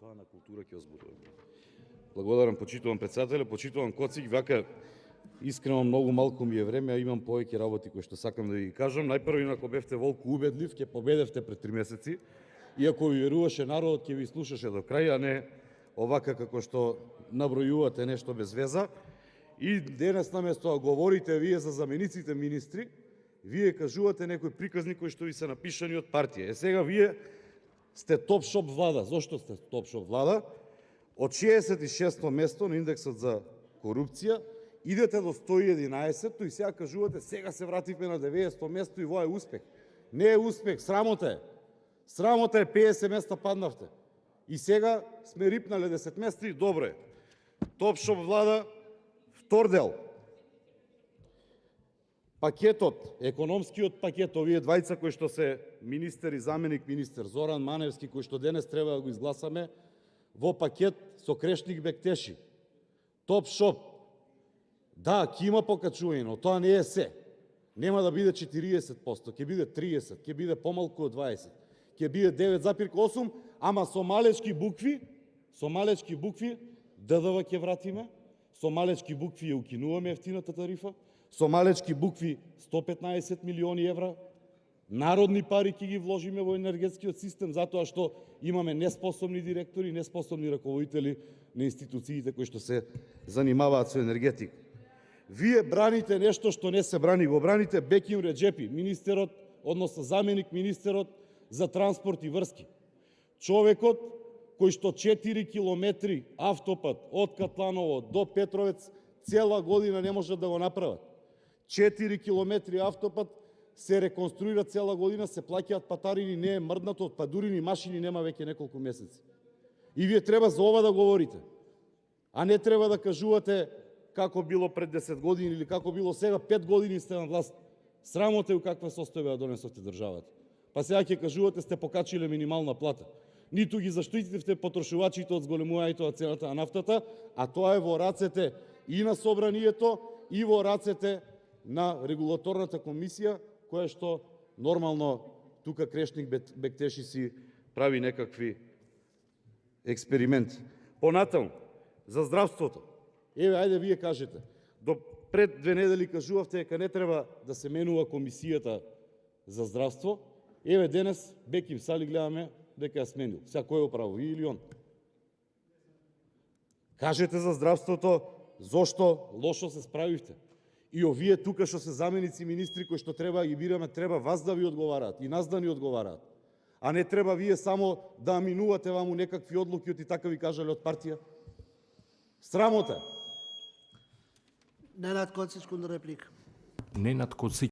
тоа на култура ќе озбудува. Благодарам, почитувам председателя, почитувам Коцик, вака искрено многу малку ми е време, а имам повеќе работи кои што сакам да ви кажам. Најпрво, ако бевте волку убедлив, ќе победевте пред 3 месеци, и ако ви веруваше народот, ќе ви слушаше до крај, а не овака како што набројувате нешто без веза. И денес наместо да говорите вие за замениците министри, вие кажувате некои приказни кои што ви се напишани од партија. Сега вие сте топ-шоп влада. Зошто сте топ-шоп влада? Од 66-то место на индексот за корупција идете до 111-то и сега кажувате сега се вративме на 90-то место и во е успех. Не е успех, срамота е. Срамота е, 50 места паднавте. И сега сме рипнале 10 места и добро е. Топ-шоп влада, втор дел. Пакетот, економскиот пакет, овие двајца кои што се министер и заменик министер, Зоран Маневски, кои што денес треба да го изгласаме, во пакет со Крешник Бектеши. Топ-шоп. Да, ќе има покачување, но тоа не е се. Нема да биде 40%, ќе биде 30%, ќе биде помалку од 20%, ќе биде 9,8%, ама со малечки букви, ДДВ ќе вратиме, со малечки букви ја укинуваме ефтината тарифа, со малечки букви 115 милиони евра, народни пари ќе ги вложиме во енергетскиот систем, затоа што имаме неспособни директори, неспособни раководители на институциите кои што се занимаваат со енергетика. Вие браните нешто што не се брани, го браните Беким Реджепи, министерот, односно заменик министерот за транспорт и врски. Човекот кој што 4 километри автопат од Катланово до Петровец цела година не можат да го направат. 4 километри автопат се реконструира цела година, се плаќаат патарини, не е мрднато од падурини, машини нема веќе неколку месеци. И вие треба за ова да говорите, а не треба да кажувате како било пред 10 години или како било сега, 5 години сте на власт. Срамота е у каква состојба ја донесовте државата. Па сега ќе кажувате сте покачиле минимална плата. Ниту ги заштитивте потрошувачите од зголемувањето на цената на нафтата, а тоа е во рацете и на собранието, и во рацете на регулаторната комисија, која што нормално тука Крешник Бектеши си прави некакви експерименти. Понатаму, за здравството. Еве, ајде вие кажете. До пред 2 недели кажувавте дека не треба да се менува комисијата за здравство. Еве денес Беким Сали гледаме дека ја сменил. Сега кој е право, ви или он? Кажете за здравството зошто лошо се справивте. И овие тука што се заменици министри кои што треба да ги бираме, треба вас да ви одговараат и нас да ни одговараат. А не треба вие само да аминувате ваму некакви одлуки и така ви кажале од партија. Срамота. Ненад Коцич, реплика. Ненад Коцик.